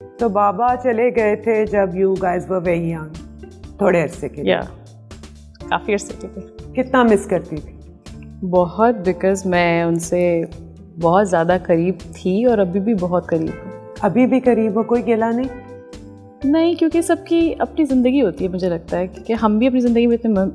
तो बाबा चले गए थे जब you guys were very young, थोड़े अरसे के लिए। काफ़ी अरसे के लिए। कितना मिस करती थी? बहुत, बिकॉज मैं उनसे बहुत ज़्यादा करीब थी और अभी भी बहुत करीब हूँ। अभी भी करीब हो? कोई गिला नहीं? नहीं, क्योंकि सबकी अपनी ज़िंदगी होती है। मुझे लगता है कि हम भी अपनी ज़िंदगी में इतने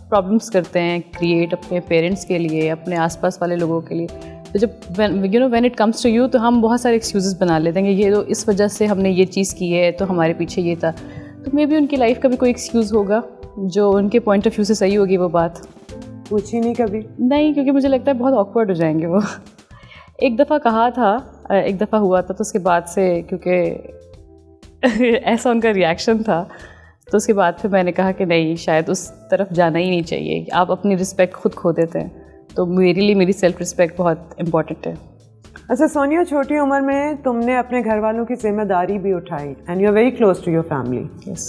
प्रॉब्लम्स करते हैं क्रिएट अपने पेरेंट्स के लिए, अपने आसपास वाले लोगों के लिए। तो जब when it comes to you, तो हम बहुत सारे एक्सक्यूज़ेस बना लेते हैं कि ये तो इस वजह से हमने ये चीज़ की है, तो हमारे पीछे ये था। तो मे बी उनकी लाइफ का भी कोई एक्सक्यूज़ होगा जो उनके पॉइंट ऑफ व्यू से सही होगी वो बात। पूछी नहीं कभी? नहीं, क्योंकि मुझे लगता है बहुत ऑकवर्ड हो जाएंगे वो। एक दफ़ा कहा था, एक दफ़ा हुआ था, तो उसके बाद से क्योंकि ऐसा उनका रिएक्शन था, तो उसके बाद फिर मैंने कहा कि नहीं, शायद उस तरफ जाना ही नहीं चाहिए। आप अपनी रिस्पेक्ट खुद खो देते हैं। तो मेरे लिए मेरी सेल्फ रिस्पेक्ट बहुत इम्पॉर्टेंट है। अच्छा सोनिया, छोटी उम्र में तुमने अपने घर वालों की जिम्मेदारी भी उठाई and you are very close to your family. Yes.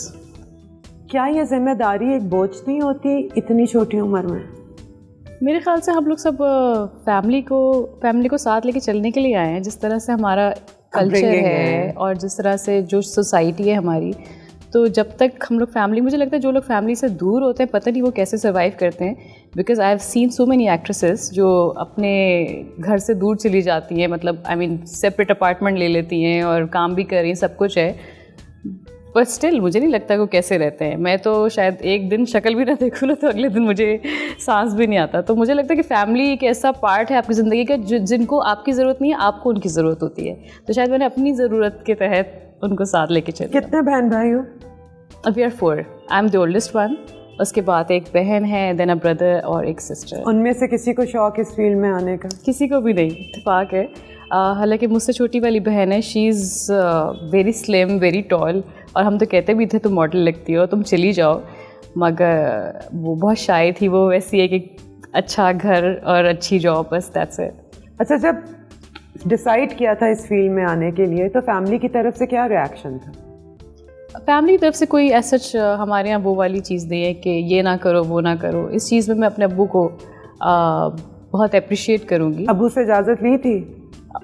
क्या ये जिम्मेदारी एक बोझ नहीं होती इतनी छोटी उम्र में? मेरे ख्याल से हम लोग सब फैमिली को साथ लेके चलने के लिए आए हैं। जिस तरह से हमारा कल्चर है और जिस तरह से जो सोसाइटी है हमारी, तो जब तक हम लोग फैमिली, मुझे लगता है जो लोग फैमिली से दूर होते हैं, पता नहीं वो कैसे सर्वाइव करते हैं। Because I have seen so many actresses जो अपने घर से दूर चली जाती हैं, मतलब आई मीन सेपरेट अपार्टमेंट ले लेती हैं और काम भी कर रही हैं, सब कुछ है, पर स्टिल मुझे नहीं लगता वो कैसे रहते हैं। मैं तो शायद एक दिन शक्ल भी ना देखूँ ना, तो अगले दिन मुझे सांस भी नहीं आता। तो मुझे लगता है कि फैमिली एक ऐसा पार्ट है आपकी ज़िंदगी का जिनको आपकी ज़रूरत नहीं है, आपको उनकी ज़रूरत होती है। तो शायद मैंने अपनी ज़रूरत के तहत उनको साथ लेके चली। कितने बहन भाई हो? We are 4। I am the oldest one. उसके बाद एक बहन है, देन अ ब्रदर और एक सिस्टर। उनमें से किसी को शौक इस फील्ड में आने का? किसी को भी नहीं, इत्तेफाक है। हालांकि मुझसे छोटी वाली बहन है, she is very slim, very tall, और हम तो कहते भी थे तुम मॉडल लगती हो, तुम चली जाओ, मगर वो बहुत शाय थी। वो वैसी है कि अच्छा घर और अच्छी जॉब, बस दैट्स इट। अच्छा, जब डिसाइड किया था इस फील्ड में आने के लिए, तो फैमिली की तरफ से क्या रिएक्शन था? फैमिली की तरफ से कोई ऐसा हमारे यहाँ वो वाली चीज़ नहीं है कि ये ना करो वो ना करो। इस चीज़ में मैं अपने अब्बू को बहुत अप्रिशिएट करूँगी। अब्बू से इजाज़त ली थी?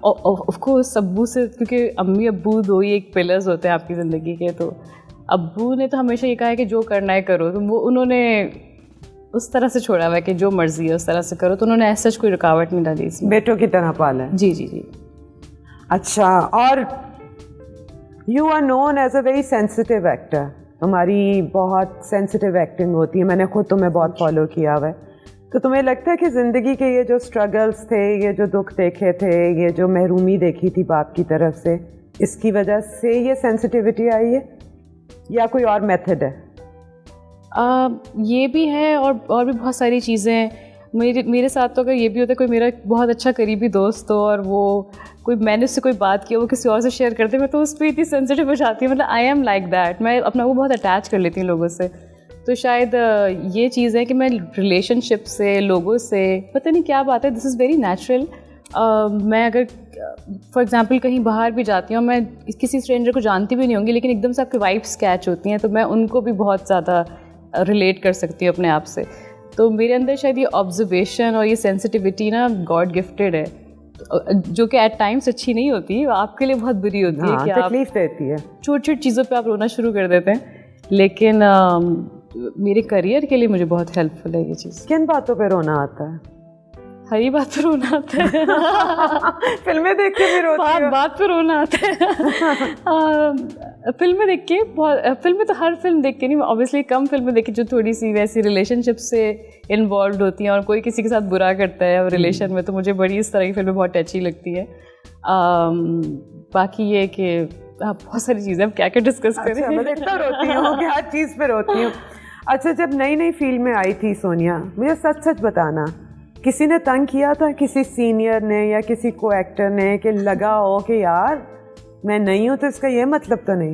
ऑफ कोर्स अब्बू से, क्योंकि अम्मी अब्बू दो ही एक पिलर्स होते हैं आपकी ज़िंदगी के। तो अब्बू ने तो हमेशा ये कहा है कि जो करना है करो, तो वो उन्होंने उस तरह से छोड़ा हुआ है कि जो मर्ज़ी है उस तरह से करो। तो उन्होंने ऐसा कोई रुकावट नहीं डाली इसमें। बेटों की तरह पाला है? जी जी जी। अच्छा, और you are known as a very sensitive actor. तुम्हारी बहुत सेंसिटिव एक्टिंग होती है, मैंने खुद तुम्हें बहुत फॉलो किया हुआ है। तो तुम्हें लगता है कि ज़िंदगी के ये जो स्ट्रगल्स थे, ये जो दुख देखे थे, ये जो महरूमी देखी थी बाप की तरफ से, इसकी वजह से ये सेंसिटिविटी आई है या कोई और मेथड है? ये भी है और भी बहुत सारी चीज़ें। मेरे साथ तो अगर ये भी होता है, कोई मेरा बहुत अच्छा करीबी दोस्त हो और वो मैंने उससे कोई बात की, वो किसी और से शेयर करते, मैं तो उस पर इतनी सेंसिटिव हो जाती हूँ। मतलब आई एम लाइक दैट, मैं अपना वो बहुत अटैच कर लेती हूँ लोगों से। तो शायद ये चीज़ है कि मैं रिलेशनशिप से, लोगों से, पता नहीं क्या बात है, दिस इज़ वेरी नेचुरल। मैं अगर फॉर एग्जांपल कहीं बाहर भी जाती हूँ, मैं किसी स्ट्रेंजर को जानती भी नहीं होंगी, लेकिन एकदम से आपकी वाइब्स कैच होती हैं, तो मैं उनको भी बहुत ज़्यादा रिलेट कर सकती हूँ अपने आप से। तो मेरे अंदर शायद ये ऑब्जर्वेशन और ये सेंसिटिविटी ना गॉड गिफ्टेड है, जो कि एट टाइम्स अच्छी नहीं होती, आपके लिए बहुत बुरी होती है कि तकलीफ देती है। छोटी छोटी चीज़ों पे आप रोना शुरू कर देते हैं। लेकिन मेरे करियर के लिए मुझे बहुत हेल्पफुल है ये चीज़। किन बातों पे रोना आता है? हर ही बात पे रोना आता है। फिल्में देख के भी रोती हो? बात पे रोना आता है। फिल्में देख के बहुत, फिल्में तो हर फिल्म देख के नहीं, ऑब्वियसली कम फिल्में देखी जो थोड़ी सी वैसी रिलेशनशिप से इन्वॉल्व होती हैं और कोई किसी के साथ बुरा करता है और रिलेशन में, तो मुझे बड़ी इस तरह की फिल्में बहुत टची लगती है। बाकी ये कि बहुत सारी चीज़ें अब क्या क्या डिस्कस करें। अच्छा, मैं इतना रोती हूँ कि हर चीज़ पे रोती हूँ। अच्छा, जब नई नई फील्ड में आई थी सोनिया, मुझे सच सच बताना, किसी ने तंग किया था, किसी सीनियर ने या किसी को एक्टर ने, कि लगा हो कि यार मैं नहीं हूँ तो इसका ये मतलब तो नहीं?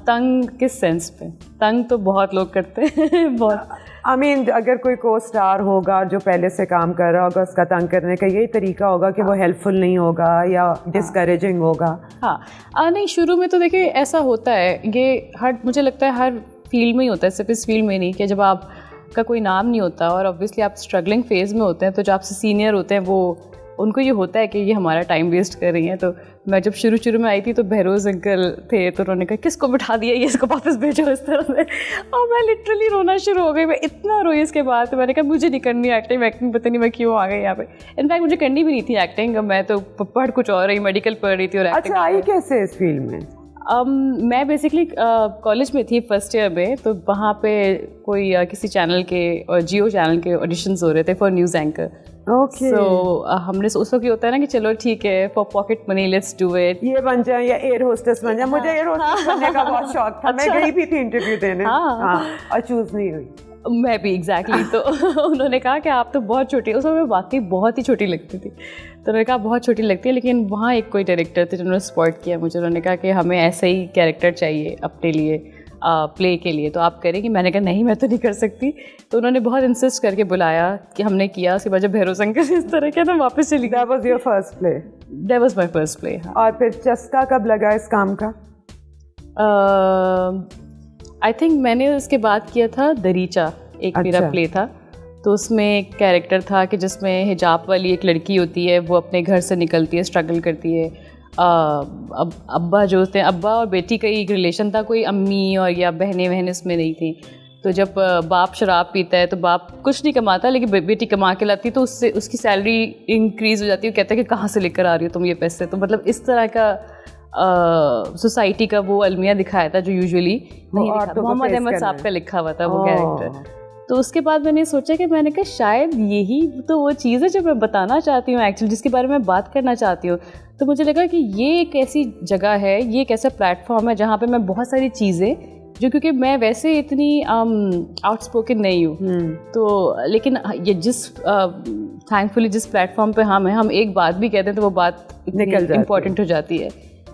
तंग किस सेंस पे? तंग तो बहुत लोग करते हैं। बहुत आई मीन अगर कोई को स्टार होगा जो पहले से काम कर रहा होगा, उसका तंग करने का यही तरीका होगा कि वो हेल्पफुल नहीं होगा या डिस्करेजिंग होगा। हाँ, नहीं, शुरू में तो देखिए ऐसा होता है, ये मुझे लगता है हर फील्ड में ही होता है, सिर्फ इस फील्ड में नहीं, कि जब आपका कोई नाम नहीं होता और ऑब्वियसली आप स्ट्रगलिंग फेज़ में होते हैं, तो जो आपसे सीनियर होते हैं वो उनको ये होता है कि ये हमारा टाइम वेस्ट कर रही हैं। तो मैं जब शुरू में आई थी तो बहरोज़ अंकल थे, तो उन्होंने कहा किसको बिठा दिया ये, इसको वापस भेजो इस तरह से। और मैं लिटरली रोना शुरू हो गई, मैं इतना रोई इसके बाद। तो मैंने कहा मुझे नहीं करनी एक्टिंग पता नहीं मैं क्यों आ गई यहाँ पे। इनफैक्ट मुझे करनी भी नहीं थी एक्टिंग, मैं तो पढ़ कुछ और रही, मेडिकल पढ़ रही थी और एक्टिंग। अच्छा, आई कैसे इस फील्ड में? मैं बेसिकली कॉलेज में थी फर्स्ट ईयर में, तो वहाँ पे कोई किसी चैनल के और जियो चैनल के ऑडिशंस हो रहे थे फॉर न्यूज़ एंकर। ओके। सो हमने उस वक्त ये होता है ना कि चलो ठीक है for pocket money let's do it, ये बन जाए या एयर होस्टेस बन जाए। मुझे एयर होस्टेस बनने का बहुत शौक था। मैं गई भी थी इंटरव्यू देने। हाँ, और चूज नहीं हुई। मैं भी एग्जैक्टली तो उन्होंने कहा कि आप तो बहुत छोटी, उस समय वाकई बहुत ही छोटी लगती थी। तो उन्होंने कहा बहुत छोटी लगती है, लेकिन वहाँ एक कोई डायरेक्टर थे जिन्होंने सपोर्ट किया मुझे। उन्होंने कहा कि हमें ऐसा ही कैरेक्टर चाहिए अपने लिए प्ले के लिए, तो आप करेंगी? मैंने कहा नहीं, मैं तो नहीं कर सकती। तो उन्होंने बहुत इंसिस्ट करके बुलाया कि हमने किया। उसके बाद जब भैरव अंकल इस तरह के, तो वापस चली गई। That was your first play? That was my first play, हाँ। और फिर चस्का कब लगा इस काम का? आई थिंक मैंने उसके बाद किया था दरीचा, एक मेरा प्ले था। तो उसमें एक कैरेक्टर था कि जिसमें हिजाब वाली एक लड़की होती है, वो अपने घर से निकलती है, स्ट्रगल करती है। अब अब्बा जो होते हैं, अब्बा और बेटी का एक रिलेशन था, कोई अम्मी और या बहनें इसमें नहीं थी। तो जब बाप शराब पीता है तो बाप कुछ नहीं कमाता, लेकिन बेटी कमा के लाती है, तो उससे उसकी सैलरी इंक्रीज़ हो जाती है। वो कहता है कि कहाँ से लेकर आ रही हो तुम ये पैसे। तो मतलब इस तरह का सोसाइटी का वो अलमिया दिखाया था जो यूजुअली नहीं दिखा। मोहम्मद अहमद साहब का लिखा हुआ था वो कैरेक्टर। तो उसके बाद मैंने सोचा कि मैंने कहा शायद यही तो वो चीज़ है जो मैं बताना चाहती हूँ एक्चुअली, जिसके बारे में बात करना चाहती हूँ। तो मुझे लगा कि ये एक ऐसी जगह है, ये एक ऐसा प्लेटफॉर्म है जहाँ पे मैं बहुत सारी चीज़ें जो, क्योंकि मैं वैसे इतनी आउटस्पोकन नहीं हूँ, तो लेकिन ये जिस थैंकफुली जिस प्लेटफॉर्म पे हम एक बात भी कहते हैं तो वो बात इम्पॉर्टेंट हो जाती है।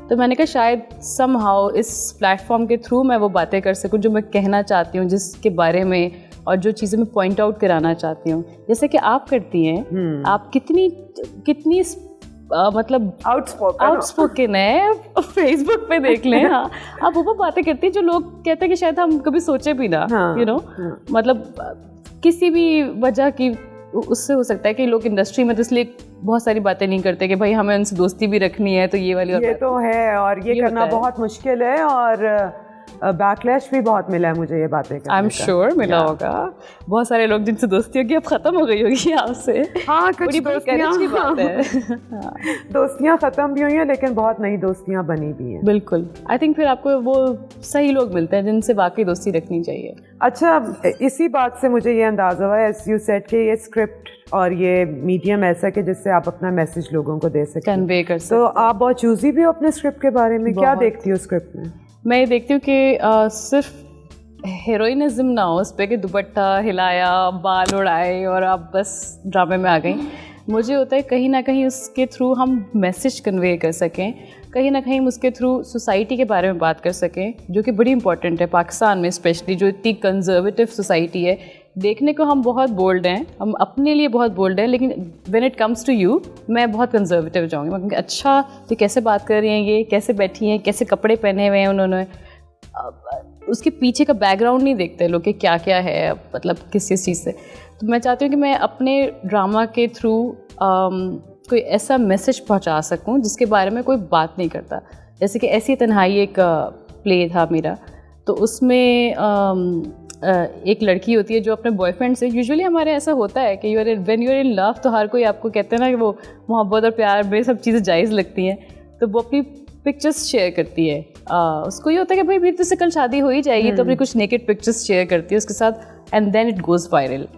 तो मैंने कहा शायद समहाउ इस प्लेटफॉर्म के थ्रू मैं वो बातें कर सकूँ जो मैं कहना चाहती हूँ, जिसके बारे में और जो चीज़ें मैं पॉइंट आउट कराना चाहती हूँ, जैसे कि आप करती हैं। आप कितनी मतलब आउटस्पोकन है, फेसबुक पे देख लें। हाँ, आप वो बातें करती हैं जो लोग कहते हैं कि शायद हम कभी सोचे भी ना। यू नो, मतलब किसी भी वजह की उससे हो सकता है कि लोग इंडस्ट्री में तो इसलिए बहुत सारी बातें नहीं करते कि भाई हमें उनसे दोस्ती भी रखनी है, तो ये वाली और ये तो है, और ये करना बहुत मुश्किल है, और बैकलैश भी बहुत मिला है मुझे ये बातें करने का। आई एम श्योर मिला होगा। बहुत सारे लोग जिनसे दोस्ती होगी अब ख़त्म हो गई होगी आपसे। हाँ, कुछ दोस्तियाँ ख़त्म भी हुई हैं, लेकिन बहुत नई दोस्तियाँ बनी भी हैं। बिल्कुल। आई थिंक फिर आपको वो सही लोग मिलते हैं जिनसे वाकई दोस्ती रखनी चाहिए। अच्छा, इसी बात से मुझे ये अंदाज़ा हुआ, एज यू सेड, कि ये स्क्रिप्ट और ये मीडियम ऐसा कि जिससे आप अपना मैसेज लोगों को दे सकते, कन्वे कर सकते। तो आप बहुत चूज़ी भी हो अपने स्क्रिप्ट के बारे में। क्या देखती हो स्क्रिप्ट में? मैं ये देखती हूँ कि सिर्फ हीरोइनिज्म ना हो उस पर कि दुपट्टा हिलाया, बाल उड़ाए और आप बस ड्रामे में आ गई। मुझे होता है कहीं ना कहीं उसके थ्रू हम मैसेज कन्वे कर सकें, कहीं ना कहीं उसके थ्रू सोसाइटी के बारे में बात कर सकें, जो कि बड़ी इंपॉर्टेंट है पाकिस्तान में स्पेशली, जो इतनी कंजर्वेटिव सोसाइटी है। देखने को हम बहुत बोल्ड हैं, हम अपने लिए बहुत बोल्ड हैं, लेकिन when it comes to you मैं बहुत कंजर्वेटिव जाऊँगी। मैं कहूँगी अच्छा तो कैसे बात कर रही हैं, ये कैसे बैठी हैं, कैसे कपड़े पहने हुए हैं उन्होंने, उसके पीछे का बैकग्राउंड नहीं देखते लोग कि क्या क्या है, मतलब किस चीज़ से। तो मैं चाहती हूँ कि मैं अपने ड्रामा के थ्रू कोई ऐसा मैसेज पहुँचा सकूँ जिसके बारे में कोई बात नहीं करता। जैसे कि ऐसी तन्हाई एक प्ले था मेरा, तो उसमें एक लड़की होती है जो अपने बॉयफ्रेंड से, यूजुअली हमारे ऐसा होता है कि when you are in love तो हर कोई आपको कहते हैं ना कि वो मोहब्बत और प्यार में सब चीज़ें जायज़ लगती हैं, तो वो अपनी पिक्चर्स शेयर करती है। उसको ये होता है कि भाई तो से कल शादी हो ही जाएगी, तो अपनी कुछ नेकेड पिक्चर्स शेयर करती है उसके साथ, and then it goes viral.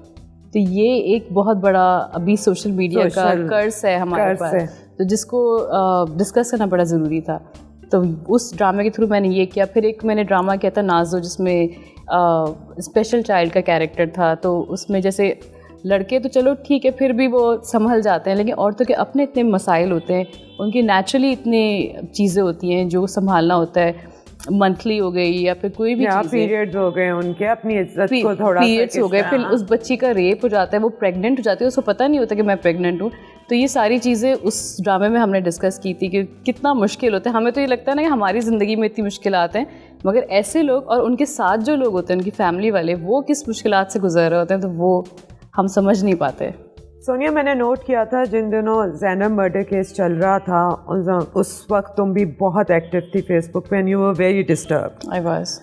तो ये एक बहुत बड़ा अभी सोशल मीडिया का कर्स है हमारे पास, तो जिसको डिस्कस करना बड़ा ज़रूरी था। तो उस ड्रामे के थ्रू मैंने ये किया। फिर एक मैंने ड्रामा किया था नाज़ो, जिसमें स्पेशल चाइल्ड का कैरेक्टर था। तो उसमें जैसे लड़के तो चलो ठीक है फिर भी वो संभल जाते हैं, लेकिन औरतों के अपने इतने मसाइल होते हैं, उनकी नेचुरली इतनी चीज़ें होती हैं जो संभालना होता है, मंथली हो गई या फिर कोई भी पीरियड्स हो गए उनके, अपनी इज्जत को थोड़ा पीरियड्स हो गए, फिर उस बच्ची का रेप हो जाता है, वो प्रेग्नेंट हो जाती है, उसको पता नहीं होता कि मैं प्रेग्नेंट हूँ। तो ये सारी चीज़ें उस ड्रामे में हमने डिस्कस की थी कि कितना मुश्किल होता है। हमें तो ये लगता है ना कि हमारी ज़िंदगी में इतनी मुश्किलात हैं, मगर ऐसे लोग और उनके साथ जो लोग होते हैं, उनकी फैमिली वाले, वो किस मुश्किलात से गुजर रहे होते हैं, तो वो हम समझ नहीं पाते। सोनिया, मैंने नोट किया था जिन दिनों ज़ैनब मर्डर केस चल रहा था उस वक्त तुम भी बहुत एक्टिव थी फेसबुक पे, and you were very disturbed. I was.